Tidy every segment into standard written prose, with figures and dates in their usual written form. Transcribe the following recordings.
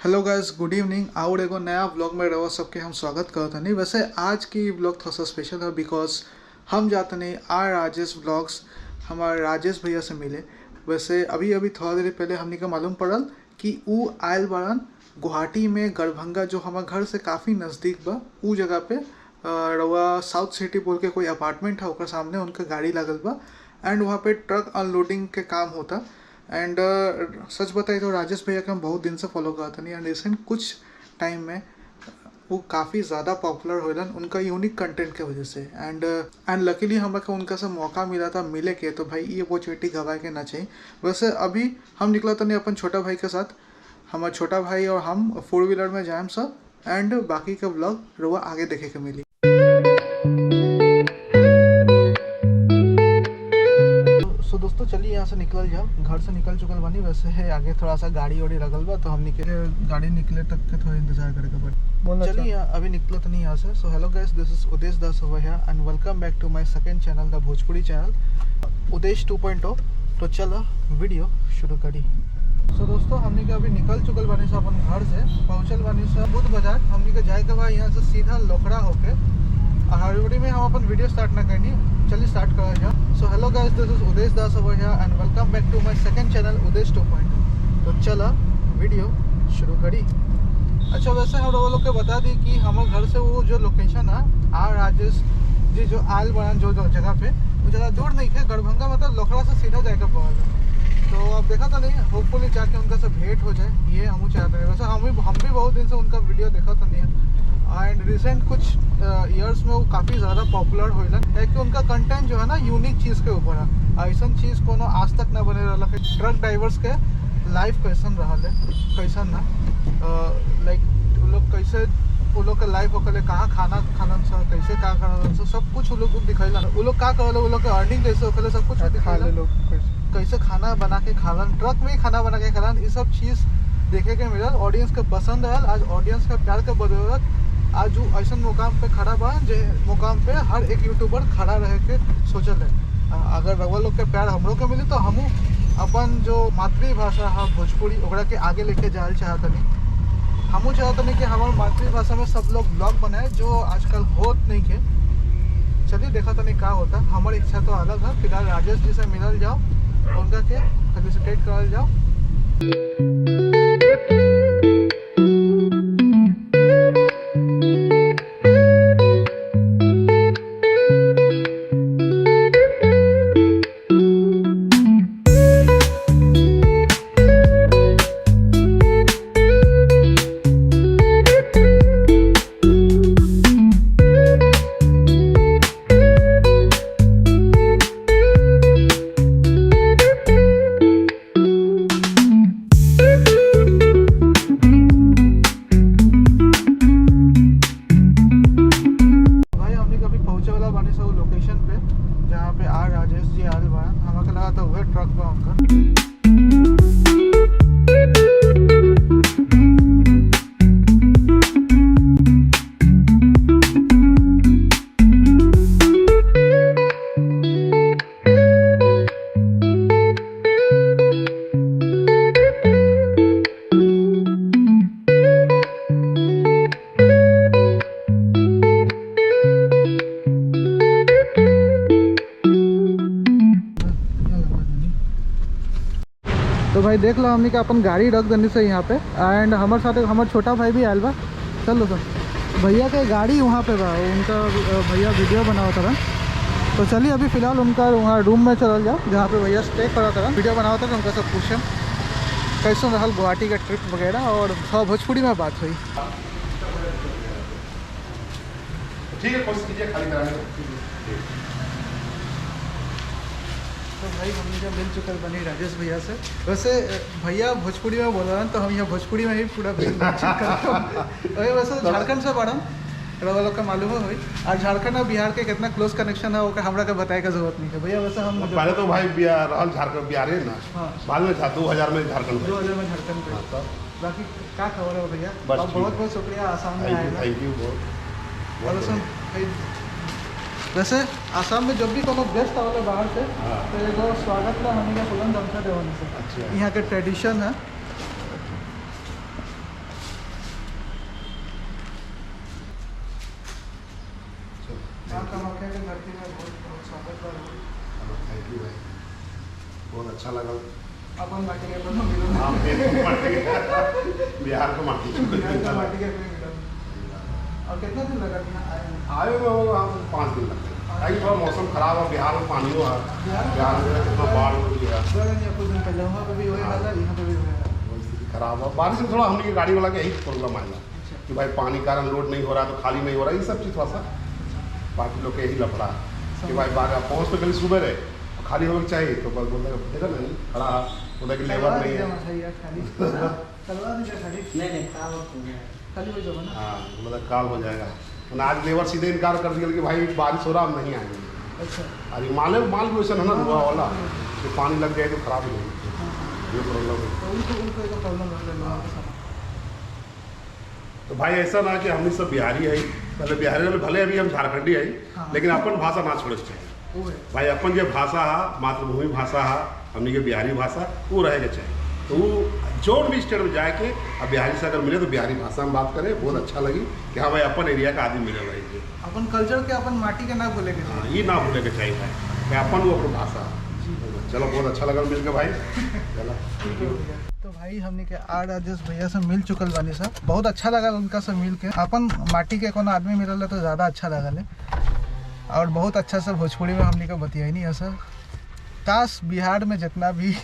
Hello guys, good evening. और एगो नया व्लॉग में रहो सबके हम स्वागत करते नहीं। वैसे आज की व्लॉग थोड़ा सा स्पेशल है बिकॉज हम जाते नहीं आर राजेश व्लॉग्स हमारे राजेश भैया से मिले। वैसे अभी अभी थोड़ा देर पहले हमने का मालूम पड़ल कि ऊ आयल बारन गुवाहाटी में गढ़भंगा, जो हमारे घर से काफ़ी नज़दीक बा। ऊ जगह पे रवा साउथ सिटी बोल के कोई अपार्टमेंट है, ओकर सामने उनका गाड़ी लागल बा एंड वहाँ पे ट्रक अनलोडिंग के काम होता। एंड सच बताइए तो राजेश भैया के हम बहुत दिन से फॉलो करते नहीं, एंड रिसेंट कुछ टाइम में वो काफ़ी ज़्यादा पॉपुलर होलन उनका यूनिक कंटेंट के वजह से। एंड लकीली हमें उनका से मौका मिला था मिले के, तो भाई ये अपॉर्चुनिटी गंवाए के ना चाहिए। वैसे अभी हम निकला था नहीं अपन छोटा भाई के साथ, हमारा छोटा भाई और हम 4 व्हीलर में जाएम सब। एंड बाकी का व्लॉग रुआ आगे देखे के मिली। सो दोस्तों चलिए यहाँ से निकल जाओ, घर से निकल चुकल बानी। वैसे है आगे थोड़ा सा गाड़ी वाड़ी लगल बा, तो हम गाड़ी निकले तक के थोड़ा इंतजार करेगा बट चलिए अभी निकलो तो नहीं यहाँ से। So hello guys, this is Udesh Das over here and welcome back to my second channel the Bhojpuri channel Udesh 2.0। तो चलो वीडियो शुरू करी। सो दोस्तों हमने के अभी निकल चुकल बानी से अपन घर से पहुँचल बानी से बुद्ध बाजार। हमने के जाए के बाद यहाँ से सीधा लोखड़ा होके हड़बड़ी में हम अपन वीडियो स्टार्ट ना करनी, चलिए स्टार्ट करा जाओ। So hello guys, this is Udesh Das over here and welcome back to my second channel Udesh 2.0। तो चलो वीडियो शुरू करी। अच्छा वैसे हम लोग के बता दी कि हमारे घर से वो जो लोकेशन है आर राजेश जी जो आयल बयान जो जगह पे वो ज़्यादा दूर नहीं है, गढ़भंगा मतलब लोखड़ा से सीधा जाएगा पड़ा। तो अब देखा तो नहीं, होपफुली जाके उनका से भेंट हो जाए, ये हम चाहते हैं। वैसे हम भी बहुत दिन से उनका वीडियो देखा तो नहीं है एंड रिसेंट कुछ ईयर्स में वो काफ़ी ज़्यादा पॉपुलर होलन, क्योंकि उनका कंटेंट जो है ना यूनिक चीज़ के ऊपर है। ऐसा चीज़ को आज तक ना बने रहा कि ट्रक ड्राइवर्स के लाइफ कैसन रहा है, कैसन ना लाइक वो लोग कैसे वो लोग के लाइफ होकर कहाँ खाना खाना सब कैसे क्या खाना सब कुछ वो लोग दिखाइला। वो लोग क्या कर वो लोग के अर्निंग कैसे होकर सब कुछ दिखाइला। लोग कैसे खाना बना के खालन, ट्रक में ही खाना बना के खालन, ये सब चीज़ देखे के मिलल। ऑडियंस के पसंद आयल। आज ऑडियंस के प्यार के बदौलत आज वो ऐसा मुकाम पे खड़ा बा जे मुकाम पे हर एक यूट्यूबर खड़ा रह के सोचल है। अगर रउआ लोग के प्यार हमरो के मिली तो हमू अपन जो मातृभाषा है भोजपुरी ओकरा के आगे लेके जाए चाहतनी। हमू चाहतनी कि हमारे मातृभाषा में सब लोग ब्लॉग बनाए जो आजकल होत नहीं के। चलिए देखा तो नहीं क्या होता। हमारी इच्छा तो अलग है। फिलहाल राजेश जी से मिलल जाओ, उनका के फेलिसिटेट करल जाओ। लोकेशन पे जहाँ पे आर राजेश जी आयल बा, हमें लगा था वह ट्रक बा उनका। तो भाई देख लो हमने का अपन गाड़ी रख देने से यहाँ पे एंड हमारे साथ हमारे छोटा भाई भी आयल बा। चलो सर भैया के गाड़ी वहाँ पे बा, उनका भैया वीडियो बनाओ था। तो चलिए अभी फ़िलहाल उनका वहाँ रूम में चल जाओ जहाँ पे भैया स्टे करा था, वीडियो बनाओ था। उनका सब पूछे कैसे रहा गुवाहाटी का ट्रिप वगैरह और सब भोजपुरी में बात हुई। ठीक है, कोशिश कीजिए खाली कराने। तो भाई हमने जब मिल चुकल बनी राजेश भैया से। वैसे भैया भोजपुरी में बोल रहा है तो हम यहाँ भोजपुरी में ही पूरा वैसे झारखंड से पढ़ा रवा लोग का मालूम है भाई। और झारखंड और बिहार के कितना क्लोज कनेक्शन है वो हमरा का बताए का जरूरत नहीं है भैया। वैसे हम पहले तो भाई बिहार झारखंड बिहार है ना। हाँ। बाद में था 2000 में झारखंड 2000 में झारखंड पे। बाकी क्या खबर है भैया? बहुत बहुत शुक्रिया आसाम में आए। थैंक यू बहुत। वैसे आसाम में जब भी कोनो गेस्ट आवले बाहर से तो एगो स्वागत ला हमनी का फुलन गमछा देवन से। अच्छा। यहाँ के ट्रेडिशन है। कामाख्या के धरती में बहुत स्वागत बा। थैंक यू भाई, बहुत अच्छा लगा। अपन माटी के अपन मिलो हाँ, बिहार का माटी बिहार का माटी के कोई मिलो। और कितना दिन लगा यहाँ आए आए हुए हो 5 दिन लगते हैं। अभी थोड़ा मौसम खराब है, बिहार में पानी हुआ, बिहार में कितना बाढ़ हो गया। कुछ दिन पहले वहाँ पे भी वही हाल है, यहाँ पे भी वही हाल है। स्थिति खराब है, बारिश में थोड़ा हमने गाड़ी वाला के यही प्रॉब्लम आएगा कि भाई पानी कारण लोड नहीं हो रहा, तो खाली नहीं हो रहा, ये सब चीज़ थोड़ा सा बाकी लोग के यही लफड़ा है कि भाई बाहर पहुँच तो कल सुबह रहे, खाली होना चाहिए तो बस बोलते देखा नहीं खड़ा बोलता कि लेबर नहीं है। खाली हो जाओ ना। हाँ, बोला काल हो जाएगा, तो आज लेबर सीधे इनकार कर दिया कि भाई बारिश हो रहा हम नहीं आएंगे। अच्छा, अरे माल भी वैसा है ना हुआ वाला कि पानी लग जाए तो खराब हो जाएगी, ये प्रॉब्लम है। तो उनको एक प्रॉब्लम है तो भाई ऐसा ना कि हम सब बिहारी है, पहले बिहारी वाले भले अभी हम झारखंडी है, लेकिन अपन भाषा ना छोड़े चाहिए भाई। अपन जो भाषा है मातृभूमि भाषा है हमने के बिहारी भाषा वो रहेगा चाहिए। तो वो जो भी स्टेट में जाके अब बिहारी से अगर मिले तो बिहारी भाषा में बात करें, बहुत अच्छा लगी कि हाँ भाई अपन एरिया का आदमी मिले भाई जी। अपन कल्चर के अपन माटी के ना भूले के हाँ, ये ना भूले के चाहिए भाई कि अपन वो अपनी भाषा। चलो बहुत अच्छा लगा मिल के भाई, चलो। तो भाई हमने के आर राजेश भैया से मिल चुकल बानी सर, बहुत अच्छा लगा उनका से मिल के। अपन माटी के कोनो आदमी मिलल तो ज़्यादा अच्छा लगल है, और बहुत अच्छा से भोजपुरी में हमने के बतियाई नहीं है सर। काश बिहार में जितना भी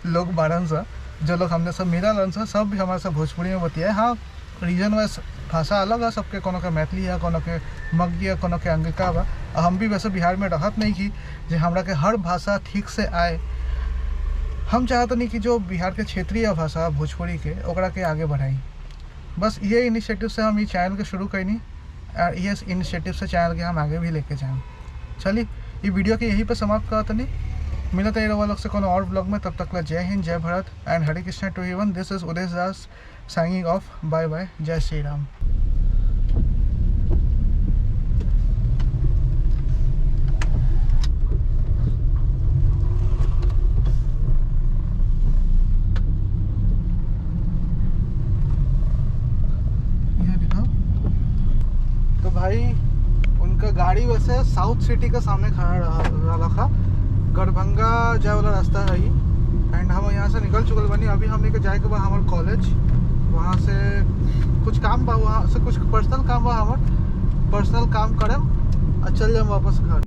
लोग बारन सर, जो लोग हमने सब मिलल सर, सब भी हमारे साथ भोजपुरी में बतियाए। हाँ, रीजन वाइज भाषा अलग है सबके, कोनो के मैथिली है, कोनो के मगही है, कोनो के अंगिका बा। हम भी वैसे बिहार में रहत नहीं की जो हमरा के हर भाषा ठीक से आए। हम चाहते नहीं कि जो बिहार के क्षेत्रीय भाषा भोजपुरी के ओकरा के आगे बढ़ाई। बस ये इनिशिएटिव से हम ये चैनल के शुरू कैनी, और ये इनिशिएटिव से चैनल के हम आगे भी लेके जाएं। चलिए ये वीडियो के यहीं पे समाप्त करते नहीं, मिलते हैं लोग से कोनो और ब्लॉग में। तब तक जय हिंद, जय भारत एंड हरे Krishna to everyone. This is Uday Das signing off, bye bye, जय श्री राम। तो भाई उनका गाड़ी वैसे साउथ सिटी के सामने खड़ा रहा था, गड़भंगा जाए वाला रास्ता है ही। एंड हम यहाँ से निकल चुकल बनी। अभी हमने के जाए के बाद हमारे कॉलेज, वहाँ से कुछ काम बा, वहाँ से कुछ पर्सनल काम बा, हमारे पर्सनल काम करम और चल जाए वापस घर।